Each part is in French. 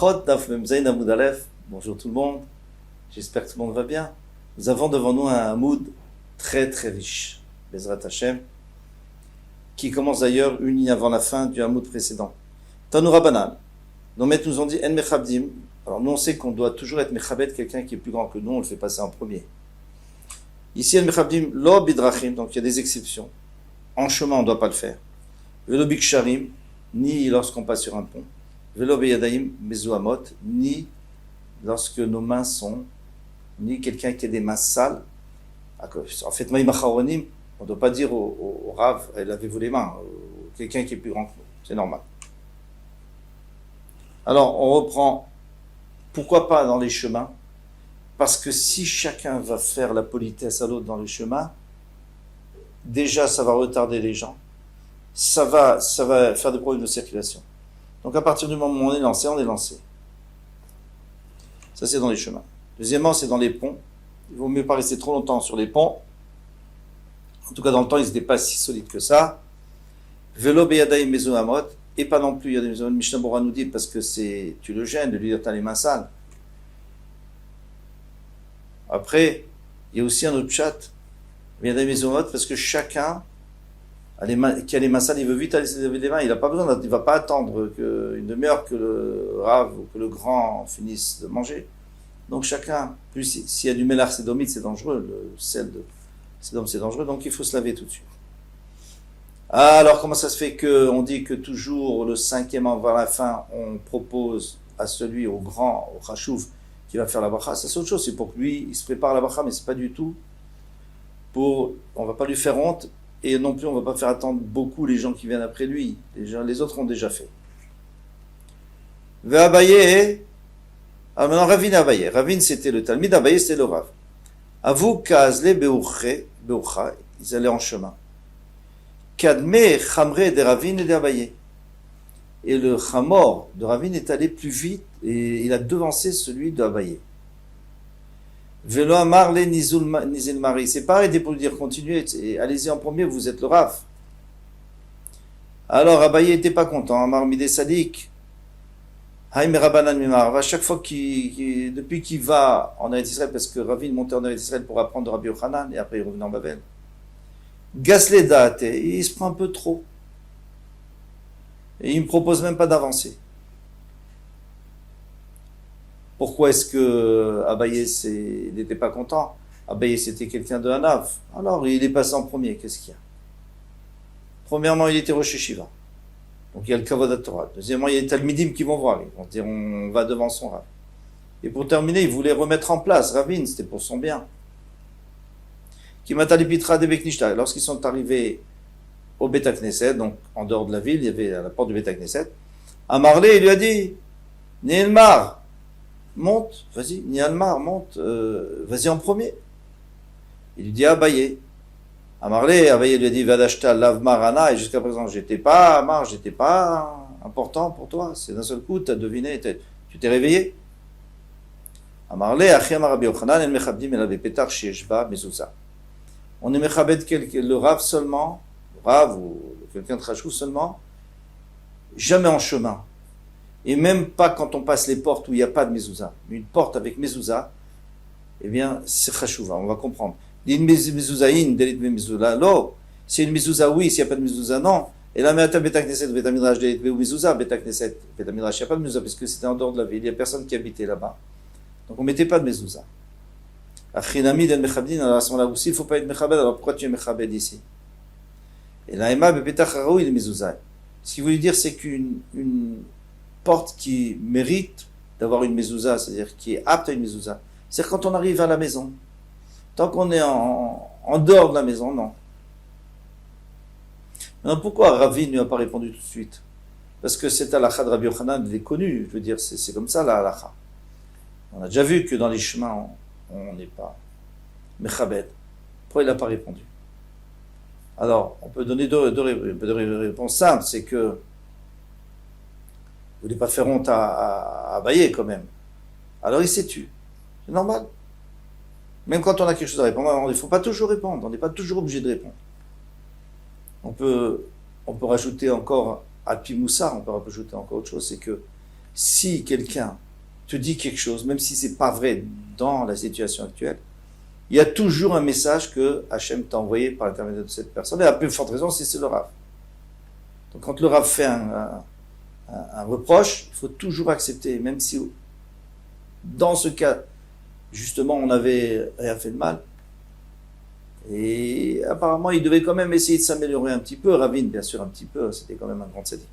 Brachot, Daf Mem Zayin Amoud Aleph. Bonjour tout le monde. J'espère que tout le monde va bien. Nous avons devant nous un Amoud très très riche, Bezrat Hashem, qui commence d'ailleurs une ligne avant la fin du Amoud précédent. Tanu Rabbanan. Nos maîtres nous ont dit En Mechabdim. Alors nous on sait qu'on doit toujours être Mechabed, quelqu'un qui est plus grand que nous, on le fait passer en premier. Ici En Mechabdim Lo Bidrachim, donc il y a des exceptions. En chemin on ne doit pas le faire. Velo Biksharim, ni lorsqu'on passe sur un pont. Velo Beyadaim Mezuamot, ni lorsque nos mains sont, ni quelqu'un qui a des mains sales. En fait, Maïm Acharonim, on ne doit pas dire au Rav, lavez-vous les mains, quelqu'un qui est plus grand que nous. C'est normal. Alors, on reprend. Pourquoi pas dans les chemins? Parce que si chacun va faire la politesse à l'autre dans les chemins, déjà, ça va retarder les gens. Ça va faire des problèmes de circulation. Donc, à partir du moment où on est lancé, on est lancé. Ça, c'est dans les chemins. Deuxièmement, c'est dans les ponts. Il vaut mieux pas rester trop longtemps sur les ponts. En tout cas, dans le temps, ils n'étaient pas si solides que ça. Velo beyadaim mezuamot. Et pas non plus, il y a des maisons. Mishnah Bora nous dit, parce que tu le gênes de lui dire t'as les mains sales. Après, il y a aussi un autre chat. Beyadaim mezuamot, parce que chacun qui a les mains sales, il veut vite aller se laver les mains. Il n'a pas besoin, il ne va pas attendre une demi-heure que le rave ou que le grand finisse de manger. Donc chacun, plus s'il y a du mélar sédomite, c'est dangereux, le sel de sédom c'est dangereux, donc il faut se laver tout de suite. Alors comment ça se fait qu'on dit que toujours le cinquième avant la fin, on propose à celui, au grand, au chachouv, qui va faire la bracha? Ça c'est autre chose, c'est pour que lui, il se prépare à la bracha, mais c'est pas du tout on va pas lui faire honte, et non plus on va pas faire attendre beaucoup les gens qui viennent après lui. Les autres ont déjà fait. Ve'abaye. Alors maintenant, Ravin Abaye. Ravin, c'était le Talmid, Abaye, c'était le Rav. Avou kazle be'ucha, ils allaient en chemin. Kadme chamre de Ravin et d'Abaye. Et le chamor de Ravin est allé plus vite, et il a devancé celui d'Abaye. Velo amar le nizil mari. C'est pas arrêté pour lui dire continuez, allez-y en premier, vous êtes le Rav. Alors Abaye n'était pas content. Amar midé sadik. À chaque fois depuis qu'il va en Eretz Israël, parce que Ravin montait en Eretz Israël pour apprendre de Rabbi Yochanan, et après il revenait en Babel. Gasle date, il se prend un peu trop. Et il ne me propose même pas d'avancer. Pourquoi est-ce que Abaye n'était pas content? Abaye c'était quelqu'un de Hanav. Alors il est passé en premier, qu'est-ce qu'il y a? Premièrement, il était Rosh Yeshiva. Donc il y a le Kavod Torah. Deuxièmement, il y a les Talmidim qui vont voir. Ils vont dire on va devant son Rav. Et pour terminer, il voulait remettre en place Ravin, c'était pour son bien. Kimatalipitra de Beknishta. Lorsqu'ils sont arrivés au Beth Knesset, donc en dehors de la ville, il y avait à la porte du Beth Knesset, Amarle, il lui a dit Nielmar, monte, vas-y, Nielmar, monte, vas-y en premier. Il lui dit Abaye. Abaye lui a dit Vadashta lav marana, et jusqu'à présent j'étais pas important pour toi, c'est d'un seul coup, tu as deviné, tu t'es réveillé. Amarle, Achim Rabbi Yochanan, el mechabdim el avepetar sheshba mezouza. On est mechabed le Rav seulement, le Rav ou quelqu'un de Chachou seulement, jamais en chemin. Et même pas quand on passe les portes où il n'y a pas de mezouza. Une porte avec mezouza, eh bien, c'est Chachouva, on va comprendre. C'est une mezouza, oui, s'il n'y a pas de mezouza, non. Et là, mais Beta Knesset, Beta Midrash, mezouza, Beta Knesset, Beta Midrash, il n'y a pas de mezouza parce que c'était en dehors de la ville, il n'y a personne qui habitait là-bas. Donc on ne mettait pas de mezouza. Achinamid el mechabdin, alors à ce moment-là aussi, il ne faut pas être mechabed, alors pourquoi tu es mechabed ici? Et là, Emma, Beta Charou, il est mezouza. Ce qu'il voulait dire, c'est qu'une porte qui mérite d'avoir une mezouza, c'est-à-dire qui est apte à une mezouza, c'est quand on arrive à la maison. Tant qu'on est en dehors de la maison, non. Maintenant, pourquoi Ravin ne lui a pas répondu tout de suite? Parce que cette halakha de Rabbi Yochanan, il est connu. Je veux dire, c'est comme ça la halakha. On a déjà vu que dans les chemins, on n'est pas mechabed. Pourquoi il n'a pas répondu? Alors, on peut donner deux réponses simples. C'est que vous ne voulez pas faire honte à Abaye quand même. Alors il s'est tué. C'est normal. Même quand on a quelque chose à répondre, il ne faut pas toujours répondre, on n'est pas toujours obligé de répondre. On peut rajouter encore, Alpi Moussar, on peut rajouter encore autre chose, c'est que si quelqu'un te dit quelque chose, même si c'est pas vrai dans la situation actuelle, il y a toujours un message que Hachem t'a envoyé par l'intermédiaire de cette personne. Et à plus forte raison, si c'est le Rav. Donc quand le Rav fait un reproche, il faut toujours accepter, même si dans ce cas, justement, on n'avait rien fait de mal. Et apparemment, il devait quand même essayer de s'améliorer un petit peu. Ravin, bien sûr, un petit peu, c'était quand même un grand sadique.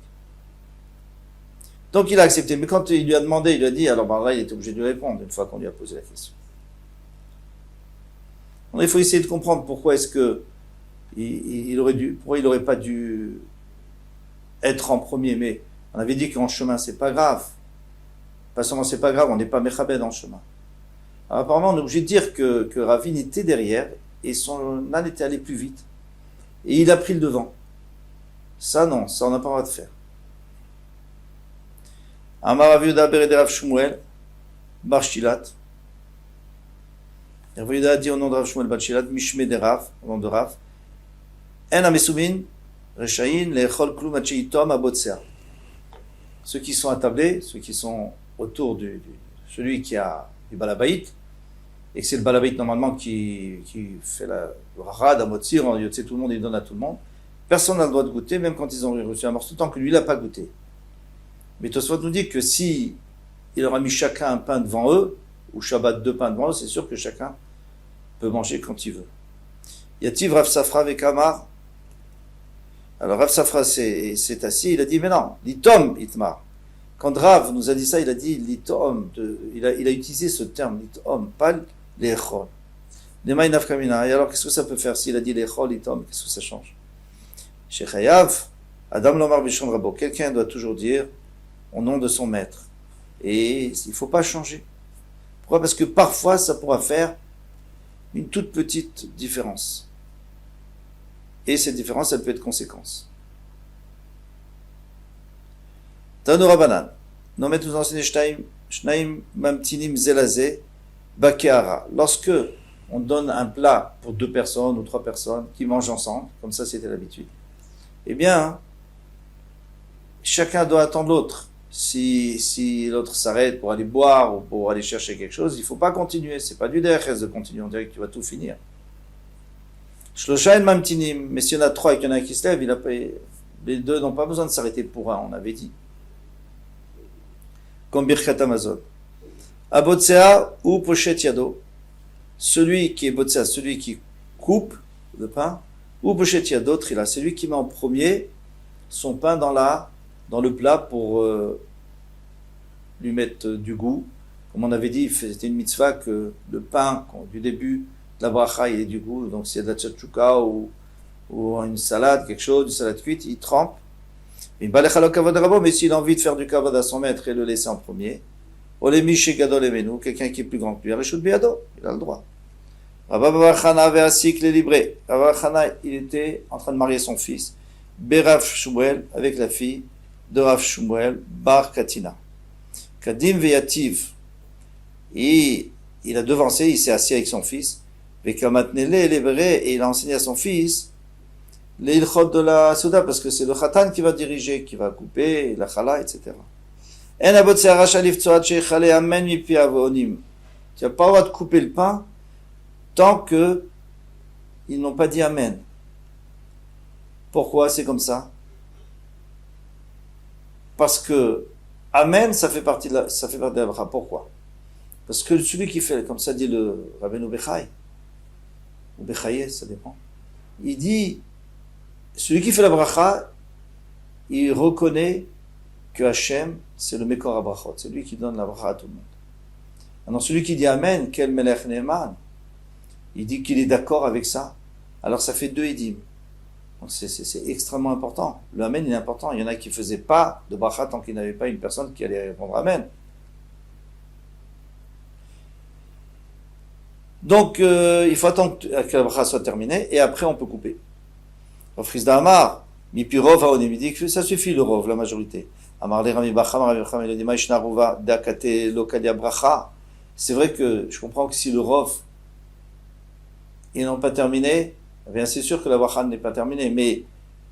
Donc il a accepté. Mais quand il lui a demandé, il lui a dit, alors ben là, il était obligé de lui répondre, une fois qu'on lui a posé la question. Donc, il faut essayer de comprendre pourquoi est-ce que pourquoi il n'aurait pas dû être en premier. Mais on avait dit qu'en chemin, c'est pas grave. Pas seulement c'est pas grave, on n'est pas méchabed en chemin. Alors, apparemment, on est obligé de dire que Ravin était derrière et son âne était allé plus vite. Et il a pris le devant. Ça, non, ça, on n'a pas le droit de faire. Amar Rav Yehuda bered Rav Shmuel bar Shilat. Rav Yehuda a dit au nom de Rav Shmuel bar Shilat, Mishme de Rav, au nom de Rav, En amesumin rechayin lechol klum acheitom abotsea. Ceux qui sont attablés, ceux qui sont autour celui qui a du balabaït, et que c'est le balabaït normalement qui fait la rad à motsir, tout le monde, il donne à tout le monde. Personne n'a le droit de goûter, même quand ils ont reçu un morceau, tant que lui, il n'a pas goûté. Mais Tosfot nous dit que si il aura mis chacun un pain devant eux, ou Shabbat 2 pains devant eux, c'est sûr que chacun peut manger quand il veut. Yativ Rav Safra avec Amar. Alors Rav Safra s'est assis, il a dit, mais non, litom itmar. Quand Rav nous a dit ça, il a dit litom, il a utilisé ce terme, litom, pas l'echol. Lema inafkamina. Et alors qu'est-ce que ça peut faire s'il a dit l'echol, litom, qu'est-ce que ça change? Chez Chayav, Adam Lomar Bishon Rabo, quelqu'un doit toujours dire au nom de son maître. Et il ne faut pas changer. Pourquoi? Parce que parfois, ça pourra faire une toute petite différence. Et cette différence, elle peut être conséquence. Tano Rabanan. Non, mais nous enseignez Shnaim Mamtinim Zelazé Bakeara. Lorsque on donne un plat pour 2 personnes ou 3 personnes qui mangent ensemble, comme ça c'était l'habitude, eh bien, chacun doit attendre l'autre. Si l'autre s'arrête pour aller boire ou pour aller chercher quelque chose, il ne faut pas continuer. C'est pas du DRS de continuer. On dirait que tu vas tout finir. Shloshain mamtinim. Mais s'il y en a 3 et qu'il y en a un qui se lève, les 2 n'ont pas besoin de s'arrêter pour un, on avait dit. Comme Birkat Amazon. Abotsea ou Pochet Yado. Celui qui est Botsea, celui qui coupe le pain, ou Pochet Yado Trila. C'est lui qui met en premier son pain dans le plat pour lui mettre du goût. Comme on avait dit, c'était une mitzvah que le pain, du début de la bracha, il ait du goût. Donc s'il y a de la tchatchouka ou une salade, quelque chose, une salade cuite, il trempe. Mais s'il a envie de faire du kavod à son maître et le laisser en premier, quelqu'un qui est plus grand que lui, il a le droit. Rabba Chana ve'asik les librés. Rabba Chana, il était en train de marier son fils, Berav Shmuel, avec la fille de Rav Shmuel, Bar Katina. Kadim ve'yativ. Et il a devancé, il s'est assis avec son fils, Vekamatnele et il a enseigné à son fils les ilchot de la souda, parce que c'est le khatan qui va diriger, qui va couper, la chala, etc. Tu n'as pas le droit de couper le pain tant que ils n'ont pas dit amen. Pourquoi c'est comme ça? Parce que amen, ça fait partie de la bracha. Pourquoi? Parce que celui qui fait, comme ça dit le Rabbeinu Bechai, ou Bechaye, ça dépend, il dit, celui qui fait la bracha, il reconnaît que Hachem, c'est le Mekor HaBrachot, c'est lui qui donne la bracha à tout le monde. Alors celui qui dit Amen, quel Melech Ne'eman, il dit qu'il est d'accord avec ça, alors ça fait 2 édim. Donc c'est extrêmement important. Le Amen, il est important. Il y en a qui ne faisaient pas de bracha tant qu'il n'avait pas une personne qui allait répondre Amen. Donc, il faut attendre que la bracha soit terminée, et après on peut couper. Rav Chizda Amar, Mipi Rov Haonim, il dit que ça suffit le Rov, la majorité. Amar le Rami Bacham, Rami Bacham, il a dit Maïshna Ruva, Dakate Lokalia Bracha. C'est vrai que je comprends que si le Rov, ils n'ont pas terminé, eh bien c'est sûr que la bracha n'est pas terminée, mais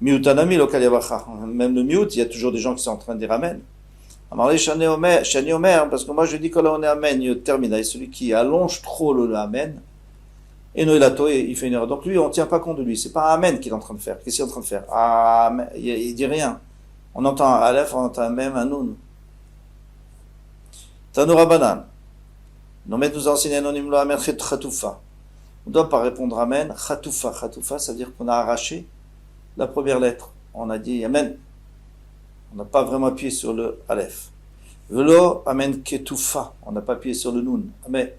Miutanami Lokalia Bracha, même le Miut, il y a toujours des gens qui sont en train de dire Amen. Amarle Shani Omer, parce que moi je dis que là on est Amen, il termine, et celui qui allonge trop le Amen, et Noélato, il fait une erreur. Donc lui, on ne tient pas compte de lui, c'est pas un Amen qu'il est en train de faire. Qu'est-ce qu'il est en train de faire? Amen, il dit rien. On entend un Aleph, on entend un Mem, un Nun. Tanoura Banan. Nos maîtres nous enseignent anonyme lo Amen Khatoufa. On ne doit pas répondre Amen, Khatoufa. Khatoufa, ça veut dire qu'on a arraché la première lettre. On a dit Amen. On n'a pas vraiment appuyé sur le Aleph. Velo Amen Ketoufa. On n'a pas appuyé sur le Nun. Amen.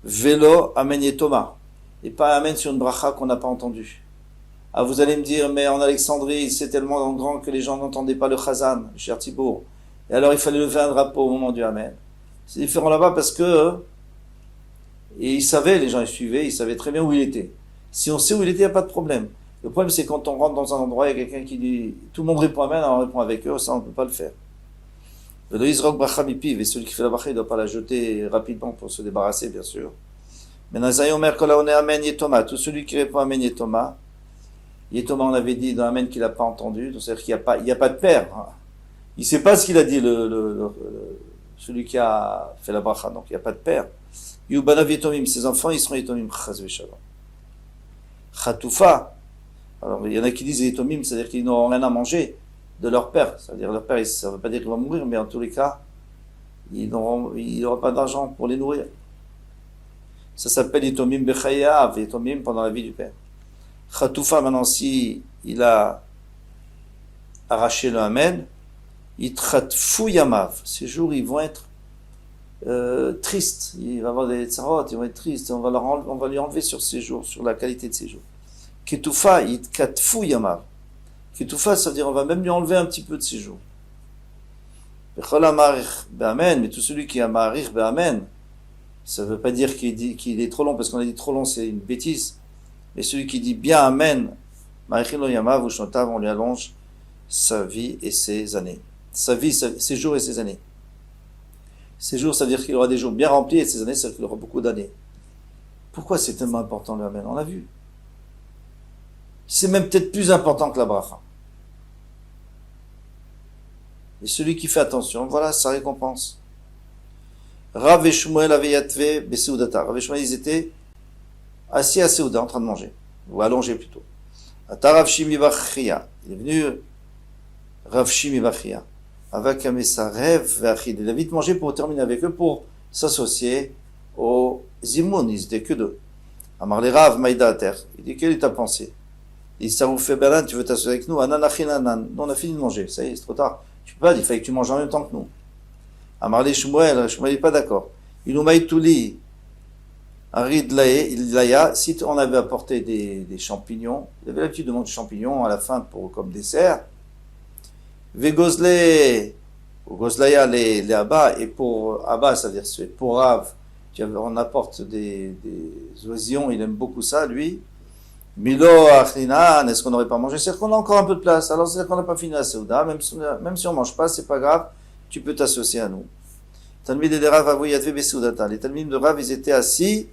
Velo Amen Yetoma. Et pas Amen sur une bracha qu'on n'a pas entendue. Ah, vous allez me dire, mais en Alexandrie, c'est tellement grand que les gens n'entendaient pas le Chazan, le cher Thibault. Et alors il fallait lever un drapeau au moment du Amen. C'est différent là-bas parce que et ils savaient, les gens ils suivaient, ils savaient très bien où il était. Si on sait où il était, il n'y a pas de problème. Le problème c'est quand on rentre dans un endroit, il y a quelqu'un qui dit, tout le monde répond Amen, alors on répond avec eux, ça on ne peut pas le faire. Le Israq Bracha Mipiv, et celui qui fait la bracha, il ne doit pas la jeter rapidement pour se débarrasser, bien sûr. Mais Nazaï Omer Kolaone Amen Yetoma, tout celui qui répond Amen Yetoma, Yetoma on avait dit dans Amen qu'il n'a pas entendu, donc c'est-à-dire qu'il n'y a pas de père. Il ne sait pas ce qu'il a dit, celui qui a fait la bracha, donc il n'y a pas de père. Yubanav Yetomim, ses enfants, ils seront Yetomim, Chaz Veshalom. Khatoufa, alors il y en a qui disent Yetomim, c'est-à-dire qu'ils n'auront rien à manger de leur père. C'est-à-dire leur père, ça ne veut pas dire qu'ils vont mourir, mais en tous les cas, il n'y aura pas d'argent pour les nourrir. Ça s'appelle Yetomim Bechayav, Yetomim pendant la vie du père. Khatoufa, maintenant, si il a arraché le Amen, Yitratfou Yamav, ces jours ils vont être tristes, il va avoir des tsarot, ils vont être tristes, on va lui enlever sur ces jours, sur la qualité de ces jours. Ketoufa, Yitkatfou Yamav. Ketoufa, ça veut dire on va même lui enlever un petit peu de ses jours. Bechol Amarich Be'amen, mais tout celui qui a Amarich Be'amen, ça ne veut pas dire qu'il est trop long, parce qu'on a dit trop long, c'est une bêtise. Mais celui qui dit bien Amen, Marichin lo Yamav ou Shontav, on lui allonge sa vie et ses années. Sa vie, ses jours et ses années. Ses jours, ça veut dire qu'il aura des jours bien remplis, et ses années, ça veut dire qu'il aura beaucoup d'années. Pourquoi c'est tellement important le Amen? On l'a vu. C'est même peut-être plus important que la bracha. Et celui qui fait attention, voilà sa récompense. Rav et Shmuel avaient yatvé beseudata. Rav et Shmuel, ils étaient assis à Seuda, en train de manger, ou allongés plutôt. Ata Rav Shimi Bachia. Il est venu Rav Shimi Bachia. Avec Amesarev Vachid. Il a vite mangé pour terminer avec eux, pour s'associer aux Zimoun. Ils étaient que deux. Amar le Rav Maïda Ater. Il dit, quelle est ta pensée? Il dit, ça vous fait Berlin, tu veux t'associer avec nous? Ananachinanan. Nous, on a fini de manger. Ça y est, c'est trop tard. Tu peux pas, il fallait que tu manges en même temps que nous. Amar le Shmuel. Shmuel n'est pas d'accord. Il nous maïtouli. Arid Laya. Si on avait apporté des champignons, il avait l'habitude de manger des champignons à la fin comme dessert. Vegozle, ou Gozlaya les Abba, et pour Abba, c'est-à-dire pour Rav, on apporte des oisillons, il aime beaucoup ça, lui. Milo Achlinan, est-ce qu'on n'aurait pas mangé? C'est-à-dire qu'on a encore un peu de place, alors c'est-à-dire qu'on n'a pas fini la Seuda, même si on ne mange pas, c'est pas grave, tu peux t'associer à nous. Talmid de Rav Avoyadve Beseudata. Les Talmid de Rav, ils étaient assis,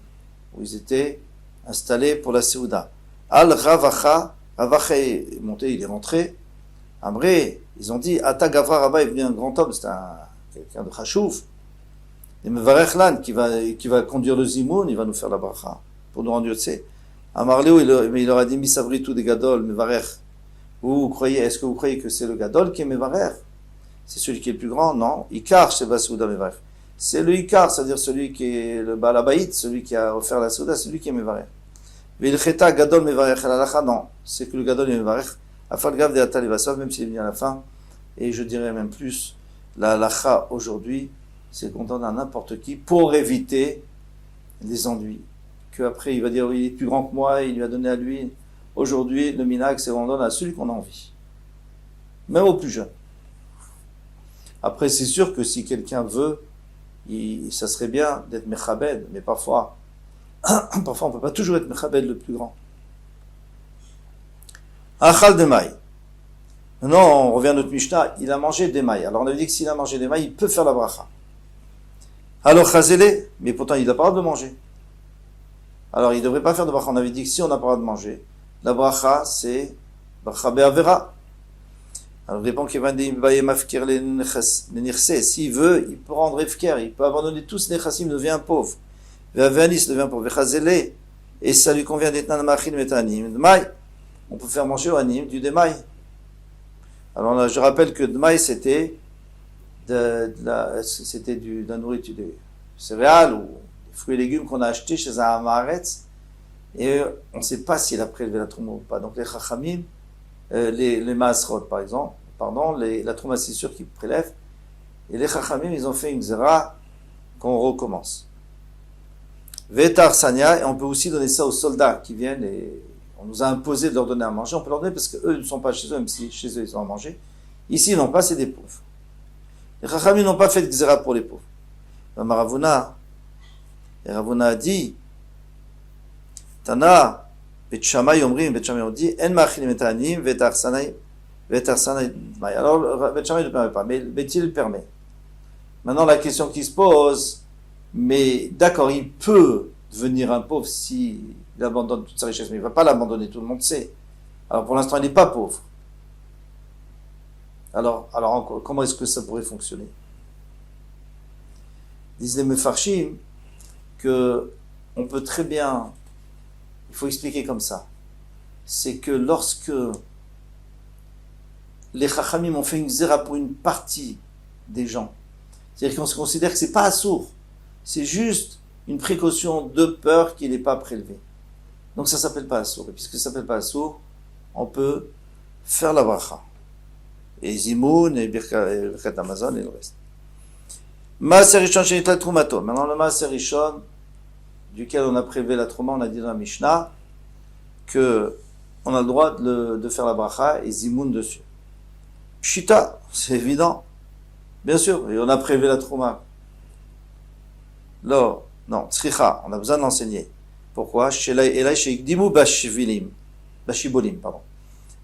ou ils étaient installés pour la Seuda. Al Ravacha, Ravacha est monté, il est rentré. Amré, ils ont dit, Ata Gavra Rabba est venu un grand homme, c'est quelqu'un de Chachouf. Et Mevarech Lan, qui va conduire le Zimoun, il va nous faire la bracha, pour nous rendre Yotzé. Amarléo, il leur a dit, Misavritou de Gadol, Mevarech. Est-ce que vous croyez que c'est le Gadol qui est Mevarech? C'est celui qui est le plus grand? Non. Ikar, c'est Basouda Mevarech. C'est le Ikar, c'est-à-dire celui qui est le Balabaït, celui qui a offert la Souda, c'est lui qui est Mevarech. Vilcheta Gadol Mevarech, al-Alacha, non. C'est que le Gadol est Mevarech. Afal Gav de Atal Evasov, même s'il est venu à la fin, et je dirais même plus, la halacha aujourd'hui, c'est qu'on donne à n'importe qui pour éviter les ennuis. Qu'après il va dire, oui, il est plus grand que moi, il lui a donné à lui. Aujourd'hui, le minag, c'est qu'on donne à celui qu'on a envie. Même au plus jeune. Après, c'est sûr que si quelqu'un veut, ça serait bien d'être mechabed, mais parfois on ne peut pas toujours être mechabed le plus grand. Achal de maï. Maintenant, on revient à notre Mishnah, il a mangé des mailles. Alors on avait dit que s'il a mangé des mailles, il peut faire la bracha. Alors chazélé, mais pourtant il n'a pas le droit de manger. Alors il ne devrait pas faire de bracha. On avait dit que si on n'a pas le droit de manger, la bracha c'est bracha be'avera. Alors, répond Kevandim Baye Mafkir les Nirse. S'il veut, il peut rendre Efker, il peut abandonner tous les Nechassim, devient pauvre. Ve'avanis devient pauvre. Vechazele. Et ça lui convient d'être Nanamachil Metanim. Dmaï. On peut faire manger au Anim du Demaï. Alors là, je rappelle que Dmaï, c'était de la nourriture de céréales ou des fruits et légumes qu'on a achetés chez un Amaretz. Et on ne sait pas s'il a prélevé la trouma ou pas. Donc les Chachamim, les Maasrot par exemple, la trouma c'est sûr qu'ils prélèvent. Et les Chachamim, ils ont fait une zera qu'on recommence. Vetar Sanya, et on peut aussi donner ça aux soldats qui viennent et on nous a imposé de leur donner à manger. On peut leur donner parce qu'eux ne sont pas chez eux, même si chez eux ils ont à manger. Ici, ils n'ont pas, c'est des pauvres. Les Chachamim n'ont pas fait de zera pour les pauvres. Ravuna a dit, Tana, Bet Shammai Omrim, Bet Shammai on dit, En Machilim et Ta'anim, Vetar Sanai, Dmaï. Alors, Bet Shammai ne permet pas, mais Bet-il permet. Maintenant, la question qui se pose, mais d'accord, il peut devenir un pauvre s'il abandonne toute sa richesse, mais il ne va pas l'abandonner, tout le monde sait. Alors, pour l'instant, il n'est pas pauvre. Alors, comment est-ce que ça pourrait fonctionner? Disent les Mefarshim que on peut très bien, il faut expliquer comme ça, c'est que lorsque les Chachamim ont fait une zera pour une partie des gens, c'est-à-dire qu'on se considère que c'est pas assourd, c'est juste une précaution de peur qu'il n'est pas prélevé. Donc ça s'appelle pas assourd. Et puisque ça s'appelle pas assourd, on peut faire la bracha. Et Zimoun, et Birkat Amazon, et le reste. Maaser Rishon Shenitla Trumato. Maintenant, le Maaser Rishon, duquel on a prélevé la trouma, on a dit dans la Mishnah, que on a le droit de faire la bracha et Zimoun dessus. Pshita, c'est évident. Bien sûr, et on a prélevé la trouma. Non, Tzricha, on a besoin de l'enseigner. Pourquoi? Bashibolim, pardon.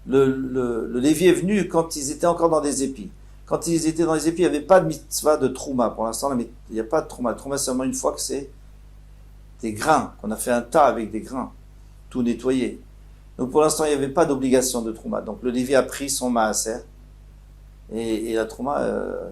Le Lévi est venu quand ils étaient encore dans des épis. Quand ils étaient dans les épis, il n'y avait pas de mitzvah de trouma. Pour l'instant, il n'y a pas de trouma. Trouma, c'est seulement une fois que c'est des grains, qu'on a fait un tas avec des grains, tout nettoyé. Donc pour l'instant, il n'y avait pas d'obligation de trouma. Donc le Lévi a pris son maaser, et la trouma,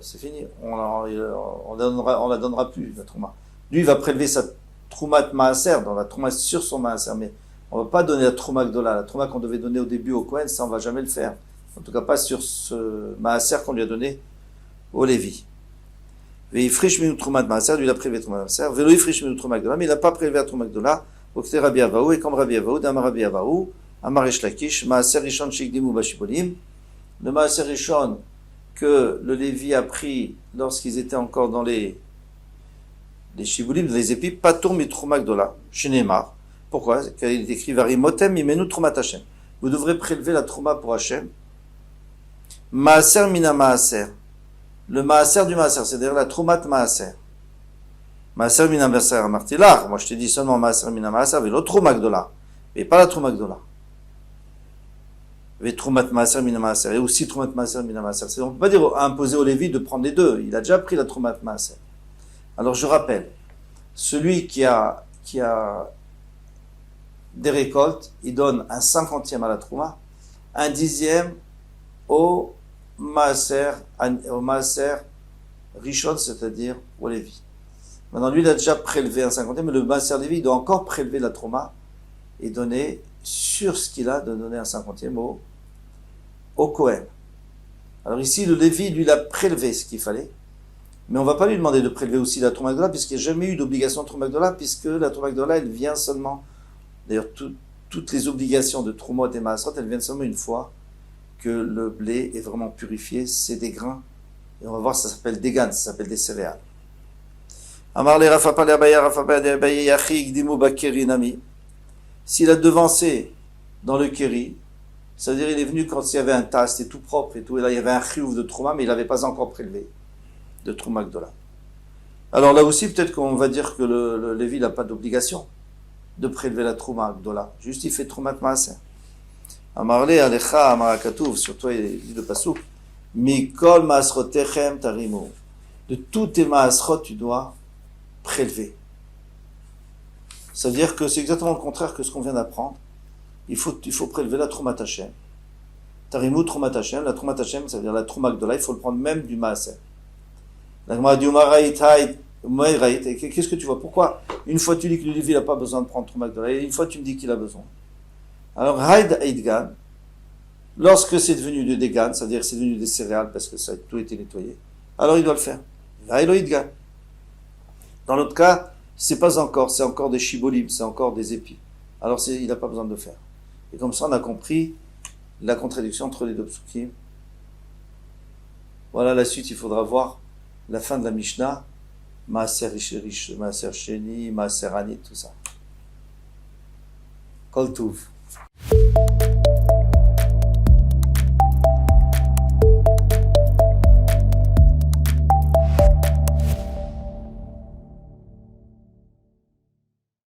c'est fini. On la donnera plus, la trouma. Lui, il va prélever sa trouma de maaser, dans la trouma sur son maaser, mais on ne va pas donner la trouma gdola. La trouma qu'on devait donner au début au Kohen, ça on ne va jamais le faire. En tout cas pas sur ce maaser qu'on lui a donné au Lévi. Veifrish minu trouma de maaser, lui il a prélevé trouma de maaser. Velo ifrish minu trouma gdola, mais il n'a pas prélevé la trouma gdola. Okte Rabbi Avahu, et comme Rabbi Avahu, d'Amar Rabbi Avahu, Amar Resh Lakish, maaser rishon shigdimu bashibolim. Le maaser rishon que le Lévi a pris lorsqu'ils étaient encore dans les shiboulim, les épis, patour mi trouma gdola, shenemar. Pourquoi? Car il est écrit varimotem imenu troumat Hashem. Vous devrez prélever la trouma pour Hashem. Maaser mina maaser. Le maaser du maaser, c'est-à-dire la troumat maaser. Maaser mina maaser amartilar. Moi je t'ai dit seulement maaser mina maaser, mais l'autre trouma gdola. Mais pas la trouma gdola. Et troumat maaser mina maaser. Et aussi troumat maaser mina maaser. On ne peut pas dire imposer au Lévi de prendre les deux. Il a déjà pris la troumat maaser. Alors je rappelle, celui qui a des récoltes, il donne un 50e à la trouma, un 10e au maaser rishon, c'est-à-dire au Lévi. Maintenant, lui, il a déjà prélevé un 50e, mais le maaser Lévi, il doit encore prélever la trouma et donner, sur ce qu'il a, de donner un 50e au Kohen. Alors ici, le Lévi, lui, il a prélevé ce qu'il fallait, mais on ne va pas lui demander de prélever aussi la trouma gdola, puisqu'il n'y a jamais eu d'obligation de trouma gdola, puisque la trouma gdola, elle vient seulement. D'ailleurs, toutes les obligations de Troumot et Maasrot, elles viennent seulement une fois que le blé est vraiment purifié, c'est des grains. Et on va voir, ça s'appelle des ganes, ça s'appelle des céréales. Amar le Rafa Pale Abaye, Rafa Pale Abaye, Yachi Gdimu Bakeri Nami. S'il a devancé dans le Keri, c'est-à-dire il est venu quand il y avait un tas, c'était tout propre et tout, et là il y avait un chiouf de Trouma, mais il n'avait pas encore prélevé de Trouma Gdola. Alors là aussi, peut-être qu'on va dire que le Lévi n'a pas d'obligation de prélever la trouma gdola. Juste il fait troumat maaser. Amarle alecha amarakatouv, sur toi il dit le pasouk, mikol maasrotechem tarimu. De tous tes maasrot tu dois prélever. C'est-à-dire que c'est exactement le contraire que ce qu'on vient d'apprendre. Il faut prélever la troumat Hashem. Tarimu Trumat Hashem. La Trumat Hashem, ça veut dire la Truma Gdola, il faut le prendre même du Maaser. La Gemara dit qu'est-ce que tu vois? Pourquoi une fois tu dis que le Lévi n'a pas besoin de prendre Truma Gdola et une fois tu me dis qu'il a besoin? Alors, Haïd Haïdgan, lorsque c'est devenu de Degan, c'est-à-dire que c'est devenu des céréales parce que ça a tout été nettoyé, alors il doit le faire. Haïd Haïdgan. Dans l'autre cas, c'est pas encore, c'est encore des chibolim, c'est encore des épis. Alors il n'a pas besoin de le faire. Et comme ça, on a compris la contradiction entre les deux psukim. Voilà la suite, il faudra voir la fin de la Mishnah, Maaser Rish, Maaser Sheni, Maaser Anit, tout ça. Kol Tuv.